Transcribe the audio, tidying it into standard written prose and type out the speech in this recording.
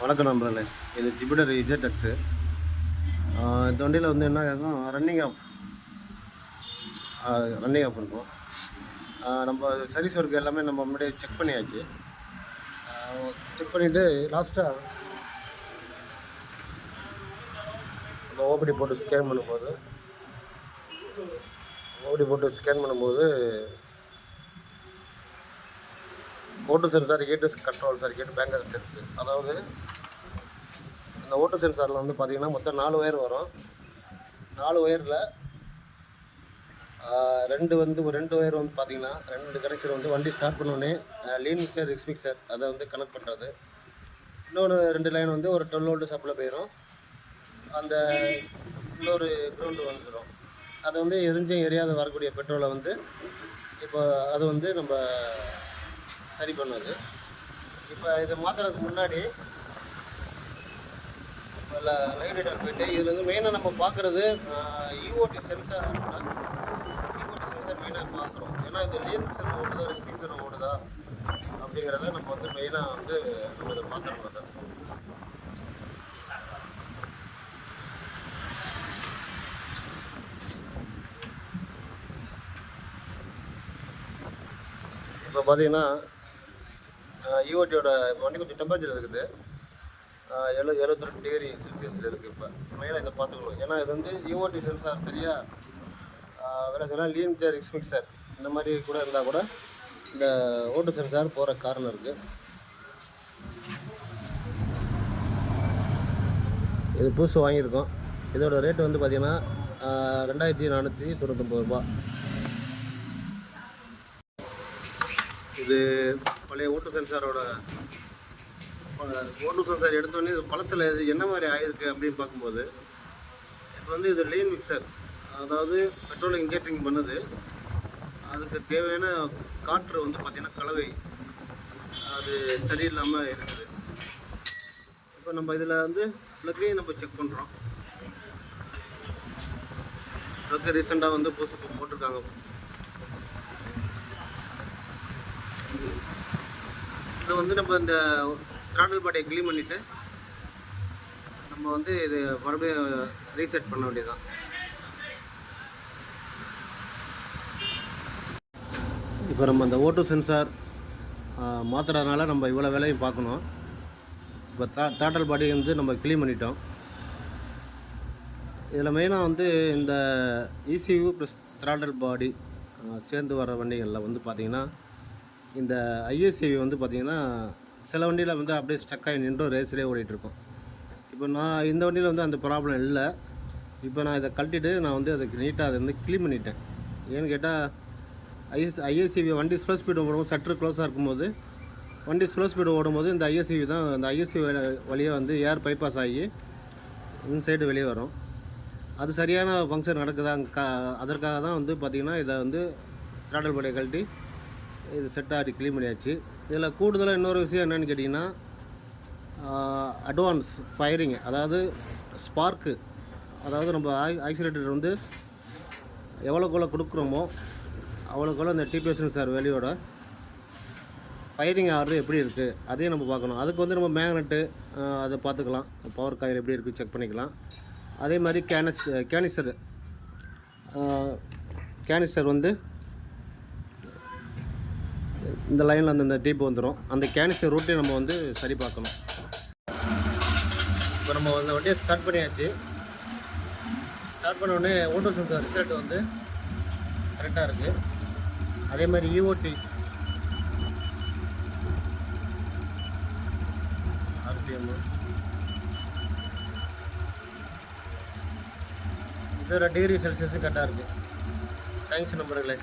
வணக்கம் நண்பர்களே. இது ஜிபிடர் இஜெட்எக்ஸு. இந்த வண்டியில் வந்து என்ன ஆகும், ரன்னிங் ஆஃப் இருக்கும். நம்ம சர்வீஸ் ஒர்க் எல்லாமே நம்ம முன்னாடியே செக் பண்ணியாச்சு. செக் பண்ணிவிட்டு லாஸ்ட்டாக நம்ம ஓபிடி போட்டு ஸ்கேன் பண்ணும்போது ஓட்டு sensor, ADS control circuit, banker sense. அதாவது இந்த ஓட்டு சென்சாரில் வந்து பார்த்திங்கன்னா மொத்தம் 4 ஒயர் வரும். 4 ஒயரில் ரெண்டு ஒயர் வந்து பார்த்திங்கன்னா 2 கனெக்ஷன் வந்து வண்டி ஸ்டார்ட் பண்ணோடனே லீன் மிக்சர், ரிக்ஸ் மிக்சர் அதை வந்து கனெக்ட் பண்ணுறது. இன்னொரு 2 லைன் வந்து ஒரு 12 வோல்ட் சப்ளை போயிடும். அந்த இன்னொரு கிரவுண்டு வந்துடும். அது வந்து எரியாத வரக்கூடிய பெட்ரோலை வந்து இப்போ அது வந்து நம்ம சரி பண்ணுது. இப்போ இதை மாற்றுறதுக்கு முன்னாடி இப்போ லைவ் டேட்டா போய்ட்டு இதில் வந்து மெயினாக நம்ம பார்க்குறது யூஓடி சென்சார் மெயினாக பார்க்குறோம். ஏன்னா இது லீன் மிக்சர் ஓடுதா, ரிக்ஸ் மிக்சர் ஓடுதா அப்படிங்கிறத நம்ம வந்து மெயினாக வந்து நம்ம இதை பார்த்துருக்கோம். அதை இப்போ பார்த்தீங்கன்னா யூஓடியோட வண்டி கொஞ்சம் டெம்பரேச்சர் இருக்குது. 72 டிகிரி செல்சியஸில் இருக்குது. இப்போ மெயினாக இதை பார்த்துக்கணும். ஏன்னா இது வந்து யூஓடி சென்சார் சரியாக வேலை செய்யலாம். லீன் மிக்சர், ரிக்ஸ் மிக்சர் இந்த மாதிரி கூட இருந்தால் கூட இந்த ஓட்டு சென்சார் போகிற காரணம் இருக்குது. இது புதுசு வாங்கியிருக்கோம். இதோட ரேட்டு வந்து பார்த்திங்கன்னா 2499 ரூபா. இது பழைய ஓட்டு சென்சார் எடுத்தோடனே இது பழசில் இது என்ன மாதிரி ஆகிருக்கு அப்படின்னு பார்க்கும்போது இப்போ வந்து இது லீன் மிக்சர், அதாவது பெட்ரோலை இன்ஜெக்டிங் பண்ணுது. அதுக்கு தேவையான காற்று வந்து பார்த்திங்கன்னா கலவை அது சரியில்லாமல் இருக்குது. இப்போ நம்ம இதில் வந்து ப்ளக்கையும் நம்ம செக் பண்ணுறோம். ப்ளக்கு ரீசெண்டாக வந்து புதுசு போட்டிருக்காங்க. இதை வந்து நம்ம இந்த த்ராட்டில் பாடியை க்ளீன் பண்ணிவிட்டு நம்ம வந்து இது மறுபடியும் ரீசெட் பண்ண வேண்டியதுதான். இப்போ நம்ம அந்த ஓட்டு சென்சார் மாற்றுறதுனால நம்ம இவ்வளோ வேலையும் பார்க்கணும். இப்போ த்ராட்டில் பாடி வந்து நம்ம க்ளீன் பண்ணிட்டோம். இதில் மெயினாக வந்து இந்த ECU ப்ளஸ் த்ராட்டில் பாடி சேர்ந்து வர வண்டிகளில் வந்து பார்த்திங்கன்னா இந்த ISCV வந்து பார்த்திங்கன்னா சில வண்டியில் வந்து அப்படியே ஸ்டக் ஆகி நின்று ரேஸ்லேயே ஓடிட்டுருக்கோம். இப்போ நான் இந்த வண்டியில் வந்து அந்த ப்ராப்ளம் இல்லை. இப்போ நான் இதை கழட்டிட்டு நான் வந்து அதுக்கு நீட்டாக அதை வந்து க்ளீன் பண்ணிட்டேன். ஏன்னு கேட்டால் ISCV வண்டி ஸ்லோ ஸ்பீடு ஓடும்போது சற்று க்ளோஸாக இருக்கும்போது வண்டி ஸ்லோ ஸ்பீடு ஓடும்போது இந்த ISCV தான் அந்த ISCV வழியாக வந்து ஏர் பைபாஸ் ஆகி இன்சைடு வெளியே வரும். அது சரியான ஃபங்க்ஷன் நடக்குதா அதற்காக தான் வந்து பார்த்திங்கன்னா இதை வந்து த்ராட்டில் பாடியை கழட்டி இது செட்டாக க்ளீன் பண்ணியாச்சு. இதில் கூடுதலாக இன்னொரு விஷயம் என்னென்னு கேட்டிங்கன்னா அட்வான்ஸ் ஃபயரிங், அதாவது ஸ்பார்க்கு, அதாவது நம்ம ஆக்சிலேட்டர் வந்து எவ்வளோக்குள்ள கொடுக்குறோமோ அவ்வளோக்குள்ள இந்த டிபிஎஸ் சென்சார் வேலையோட ஃபயரிங் ஆர்டர் எப்படி இருக்குது அதையும் நம்ம பார்க்கணும். அதுக்கு வந்து நம்ம மேக்னெட்டு அதை பார்த்துக்கலாம். பவர் காயில் எப்படி இருக்குது செக் பண்ணிக்கலாம். அதே மாதிரி கேனிஸ்டர் வந்து இந்த லைனில் அந்த டீப் வந்துடும். அந்த கேனிஸ்டர் ரூட்டையும் நம்ம வந்து சரி பார்க்கணும். இப்போ நம்ம அந்த வண்டியை ஸ்டார்ட் பண்ணியாச்சு. ஸ்டார்ட் பண்ண உடனே ஓட்டோ சென்சார் ரிசல்ட் வந்து கரெக்டாக இருக்குது. அதே மாதிரி EOT RPM இது 2 டிகிரி செல்சியஸு கரெக்டாக இருக்குது. தேங்க்ஸ் நண்பர்களே.